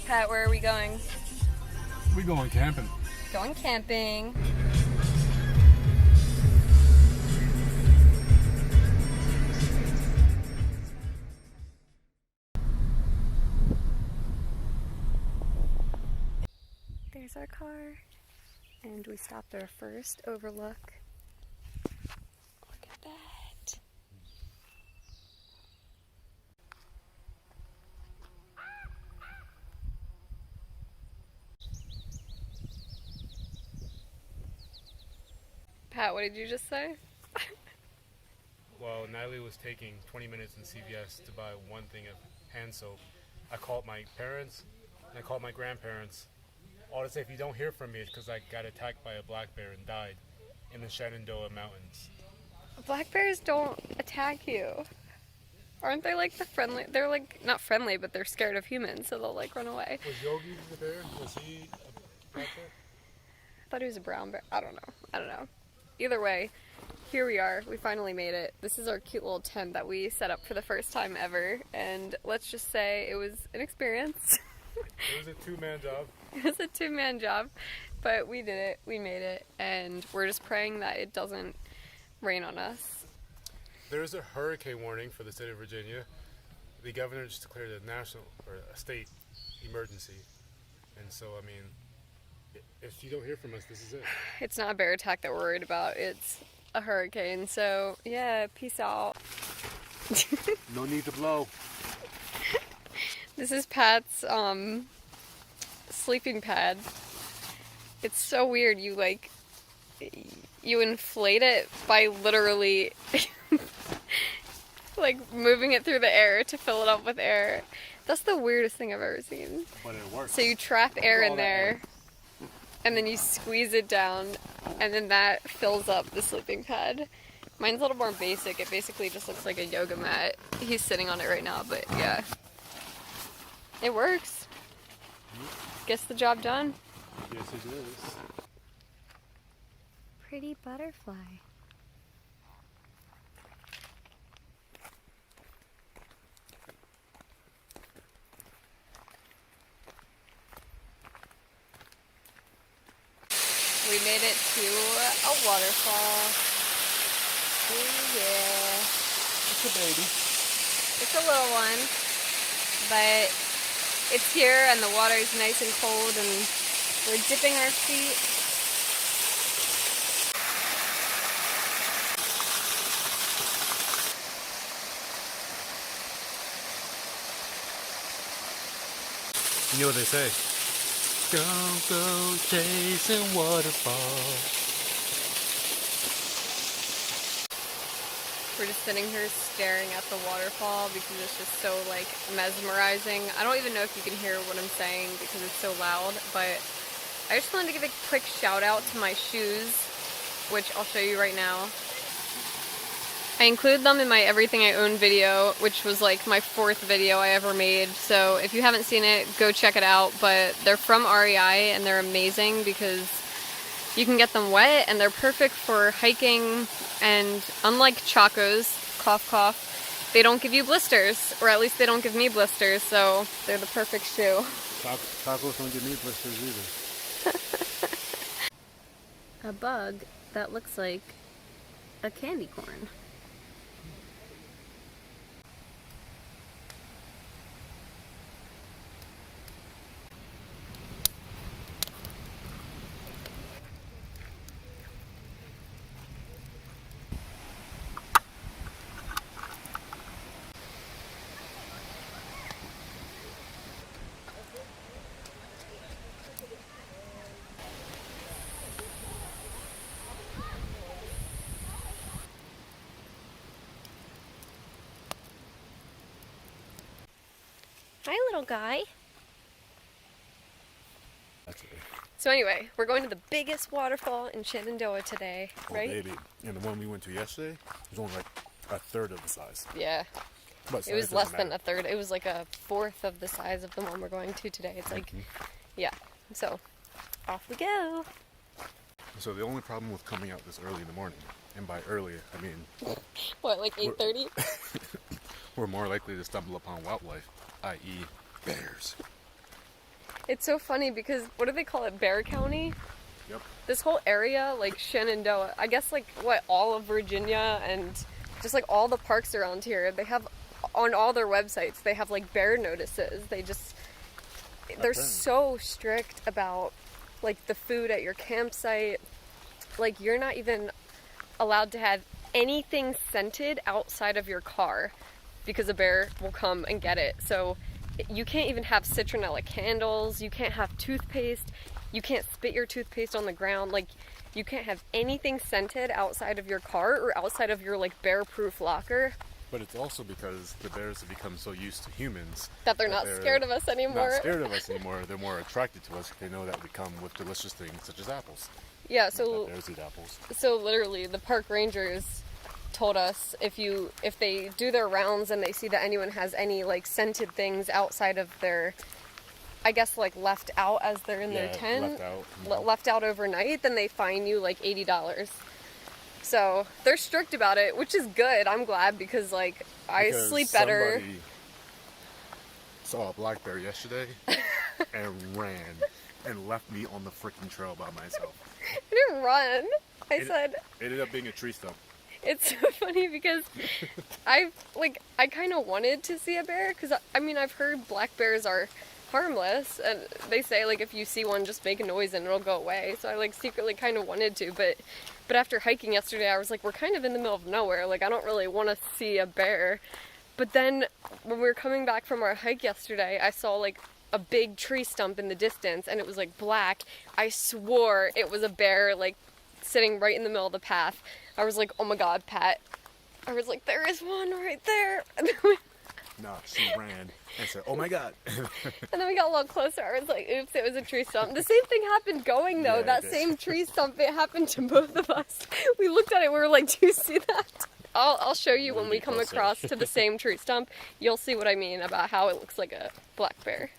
Pat, where are we going? We going camping. Going camping. There's our car. And we stopped our first overlook. Look at that. Pat, what did you just say? Well, Natalie was taking 20 minutes in CVS to buy one thing of hand soap. I called my parents and I called my grandparents. All to say, if you don't hear from me, it's because I got attacked by a black bear and died in the Shenandoah Mountains. Black bears don't attack you. Aren't they like the friendly? They're like not friendly, but they're scared of humans, so they'll like run away. Was Yogi the bear? Was he a black bear? I thought he was a brown bear. I don't know. Either way, here we are. We finally made it. This is our cute little tent that we set up for the first time ever, and let's just say it was an experience. It was a two-man job. It was a two-man job, but we did it. We made it, and we're just praying that it doesn't rain on us. There is a hurricane warning for the state of Virginia. The governor just declared a national or a state emergency, and so I mean, if you don't hear from us, this is it. It's not a bear attack that we're worried about. It's a hurricane. So yeah, peace out. No need to blow. This is Pat's sleeping pad. It's so weird. You inflate it by literally like moving it through the air to fill it up with air. That's the weirdest thing I've ever seen. But it works. So you trap air in there, and then you squeeze it down, and then that fills up the sleeping pad. Mine's a little more basic. It basically just looks like a yoga mat. He's sitting on it right now, but yeah. It works. Gets the job done. Yes, it is. Pretty butterfly. We made it to a waterfall. Oh yeah. It's a baby. It's a little one, but it's here and the water is nice and cold and we're dipping our feet. You know what they say? Don't go chasing waterfalls. We're just sitting here staring at the waterfall because it's just so like mesmerizing. I don't even know if you can hear what I'm saying because it's so loud, but I just wanted to give a quick shout out to my shoes, which I'll show you right now. I include them in my Everything I Own video, which was like my 4th video I ever made. So if you haven't seen it, go check it out. But they're from REI and they're amazing because you can get them wet and they're perfect for hiking. And unlike Chacos, cough cough, they don't give you blisters, or at least they don't give me blisters. So they're the perfect shoe. Tacos don't give me blisters either. A bug that looks like a candy corn. Hi, little guy. That's it. So anyway, we're going to the biggest waterfall in Shenandoah today, right? Oh, baby. And the one we went to yesterday was only like a third of the size. Yeah. But It was less than a third. It was like a 4th of the size of the one we're going to today. It's like, yeah. So, off we go. So the only problem with coming out this early in the morning, and by early, I mean... What, like 8:30? We're more likely to stumble upon wildlife, i.e. bears. It's so funny because, what do they call it, Bear County? Yep. This whole area, like Shenandoah, I guess like what, all of Virginia and just like all the parks around here, they have, on all their websites, they have like bear notices. They're so strict about like the food at your campsite. Like, you're not even allowed to have anything scented outside of your car because a bear will come and get it. So you can't even have citronella candles, you can't have toothpaste, you can't spit your toothpaste on the ground. Like, you can't have anything scented outside of your car or outside of your like bear-proof locker. But it's also because the bears have become so used to humans That they're not scared of us anymore. Not scared of us anymore. They're more attracted to us because they know that we come with delicious things such as apples. Yeah, so bears eat apples. So literally, the park rangers told us if they do their rounds and they see that anyone has any like scented things outside of their, I guess, like left out as they're in their tent, left out overnight, then they fine you like $80. So they're strict about it, which is good. I'm glad because like I sleep better. Somebody saw a black bear yesterday and ran and left me on the freaking trail by myself. I didn't run. It ended up being a tree stump. It's so funny because I kind of wanted to see a bear because I mean I've heard black bears are harmless and they say like if you see one just make a noise and it'll go away. So I like secretly kind of wanted to, but after hiking yesterday I was like, we're kind of in the middle of nowhere. Like I don't really want to see a bear. But then when we were coming back from our hike yesterday, I saw like a big tree stump in the distance and it was like black. I swore it was a bear like sitting right in the middle of the path. I was like, oh my god, Pat. I was like, there is one right there. No, she ran and said, oh my god. And then we got a little closer. I was like, oops, it was a tree stump. The same thing happened going though. Yeah, that same tree stump, it happened to both of us. We looked at it, we were like, do you see that? I'll show you when we come across to the same tree stump. You'll see what I mean about how it looks like a black bear.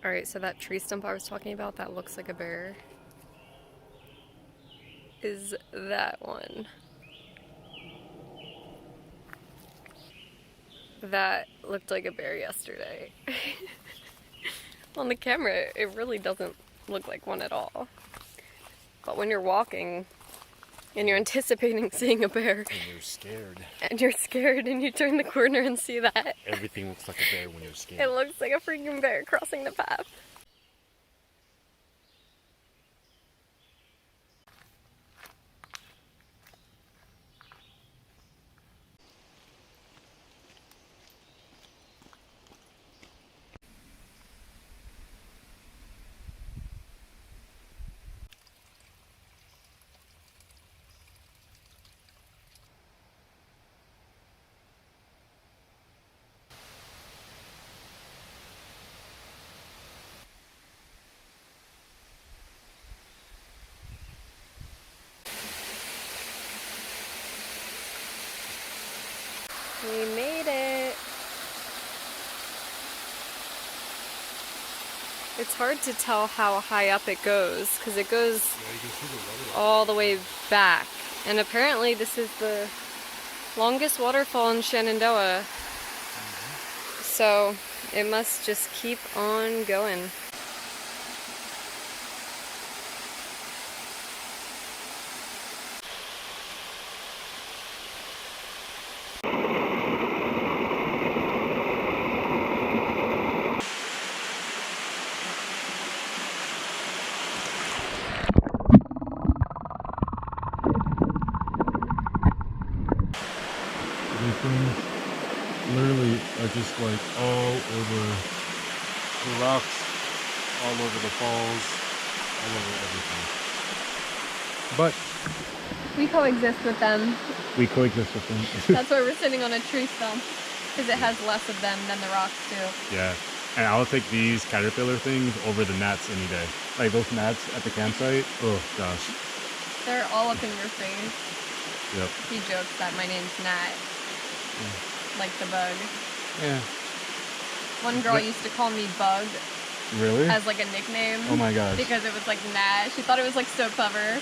Alright, so that tree stump I was talking about that looks like a bear is that one. That looked like a bear yesterday. On the camera, it really doesn't look like one at all. But when you're walking and you're anticipating seeing a bear, and you're scared and you turn the corner and see that, everything looks like a bear when you're scared. It looks like a freaking bear crossing the path. We made it. It's hard to tell how high up it goes because it goes all the way back. And apparently this is the longest waterfall in Shenandoah. So it must just keep on going. Literally are just like all over the rocks, all over the falls, all over everything. But We coexist with them. we coexist with them. That's why we're sitting on a tree stump, because it has less of them than the rocks do. Yeah, and I'll take these caterpillar things over the gnats any day. Like those gnats at the campsite, oh gosh. They're all up in your face. Yep. He jokes that my name's Nat. Like the bug. Yeah. One girl used to call me Bug. Really? As like a nickname. Oh my gosh. Because it was like Nat. She thought it was like so clever.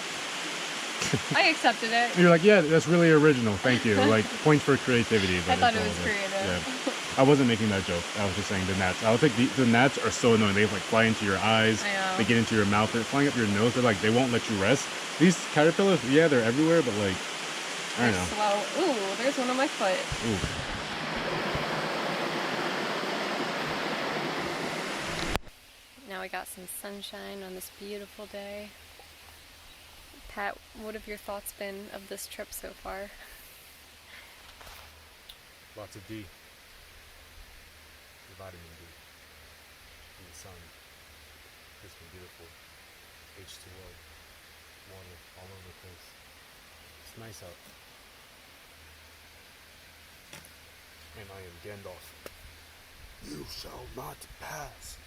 I accepted it. You're like, yeah, that's really original. Thank you. Like, points for creativity. But I thought it was creative. Yeah. I wasn't making that joke. I was just saying the gnats. I was like, the gnats are so annoying. They like fly into your eyes. I know. They get into your mouth. They're flying up your nose. They're like, they won't let you rest. These caterpillars, yeah, they're everywhere, but like, I don't know. Slow. Ooh, there's one on my foot. Ooh. Now we got some sunshine on this beautiful day. Pat, what have your thoughts been of this trip so far? Lots of D. The vitamin D. In the sun. It's been beautiful. H2O. Water all over the place. It's nice out. And I am Gandalf. You shall not pass.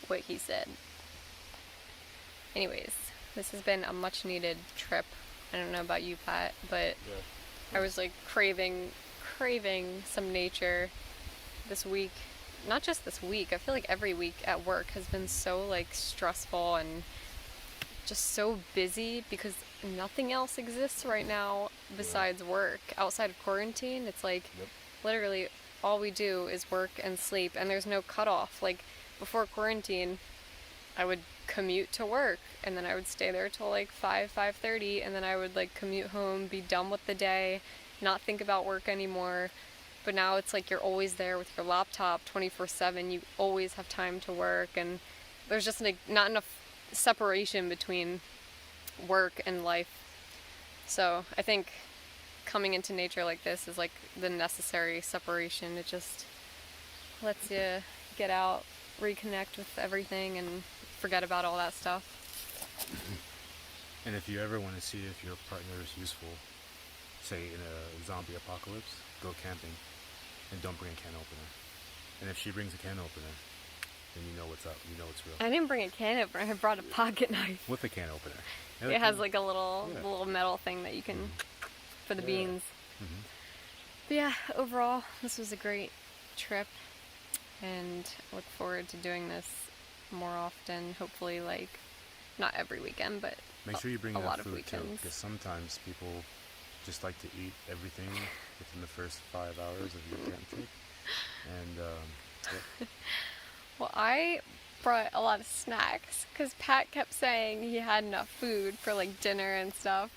What he said. Anyways, this has been a much needed trip. I don't know about you, Pat, but Yeah. I was like craving some nature this week. Not just this week, I feel like every week at work has been so like stressful and just so busy because nothing else exists right now besides work. Outside of quarantine, it's like literally all we do is work and sleep, and there's no cutoff. Like before quarantine, I would commute to work, and then I would stay there till like 5:30, and then I would like commute home, be done with the day, not think about work anymore. But now it's like you're always there with your laptop 24/7. You always have time to work, and there's just like not enough separation between work and life. So I think coming into nature like this is like the necessary separation. It just lets you get out, reconnect with everything, and forget about all that stuff. And if you ever want to see if your partner is useful, say in a zombie apocalypse, go camping and don't bring a can opener. And if she brings a can opener, then you know what's up. You know it's real. I didn't bring a can opener. I brought a pocket knife. With a can opener. It has like a little metal thing that you can for the beans. Mm-hmm. But yeah, overall, this was a great trip, and I look forward to doing this more often. Hopefully, like not every weekend, but make sure you bring a enough lot of food weekends. too, because sometimes people just like to eat everything within the first 5 hours of your camp trip. And Well, I brought a lot of snacks because Pat kept saying he had enough food for like dinner and stuff.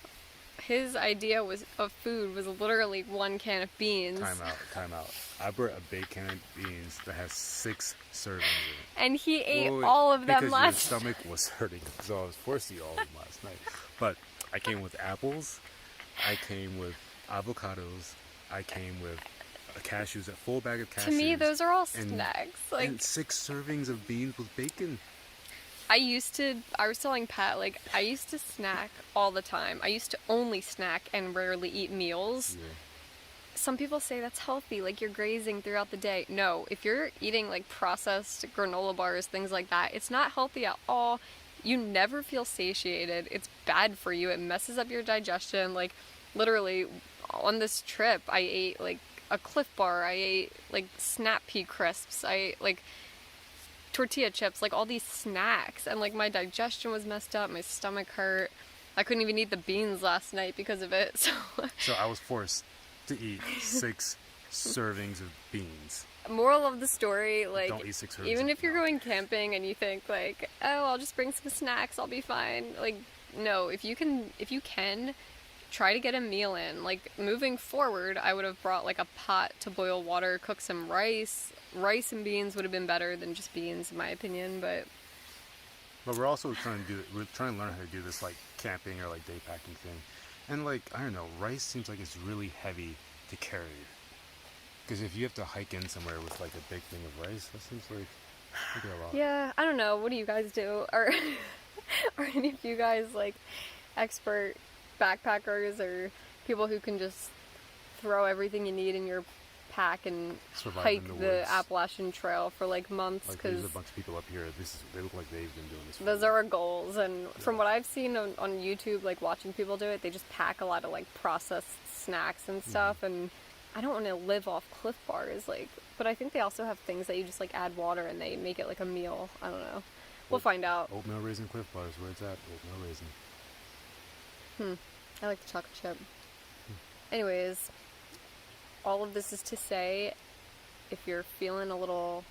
His idea of food was literally one can of beans. time out. I brought a big can of beans that has 6 servings in it. And he ate Wait, all of them because last your stomach was hurting, so I was forced to eat all of them last night. But I came with apples, I came with avocados, I came with cashews, a full bag of cashews. To me, those are all and, snacks. Like and 6 servings of beans with bacon. I was telling Pat, like, I used to snack all the time. I used to only snack and rarely eat meals. Yeah. Some people say that's healthy, like you're grazing throughout the day. No, if you're eating like processed granola bars, things like that, it's not healthy at all. You never feel satiated. It's bad for you. It messes up your digestion. Like, literally, on this trip, I ate like a Cliff Bar. I ate like Snap Pea crisps. I ate like tortilla chips, like all these snacks, and like my digestion was messed up. My stomach hurt. I couldn't even eat the beans last night because of it. So I was forced to eat 6 servings of beans. Moral of the story, like, Don't eat 6 servings. even if you're going camping and you think like, oh, I'll just bring some snacks, I'll be fine. Like, no, if you can try to get a meal in. Like, moving forward, I would have brought like a pot to boil water, cook some rice. Rice and beans would have been better than just beans, in my opinion. But we're also trying to learn how to do this like camping or like day packing thing. And like, I don't know, rice seems like it's really heavy to carry. Because if you have to hike in somewhere with like a big thing of rice, that seems like a lot. yeah, I don't know. What do you guys do? Are any of you guys like expert backpackers or people who can just throw everything you need in your pack and Survive hike in the the woods. Appalachian Trail for like months? Like there's a bunch of people up here. They look like they've been doing this. Those are our goals, and from what I've seen on YouTube, like watching people do it, they just pack a lot of like processed snacks and stuff. And I don't want to live off Cliff Bars, like, but I think they also have things that you just like add water and they make it like a meal. I don't know. We'll find out. Oatmeal raisin Cliff Bars, where it's at. Oatmeal raisin. I like the chocolate chip. Anyways, all of this is to say, if you're feeling a little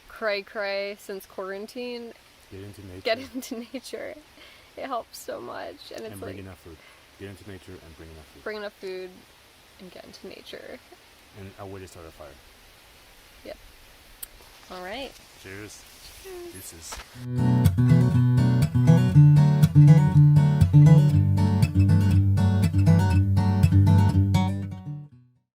cray-cray since quarantine, Get into nature. get into nature. It helps so much. And it's and bring like, enough food. Get into nature and bring enough food. bring enough food and get into nature. And a way to start a fire. Yep. All right. Cheers. Deuces.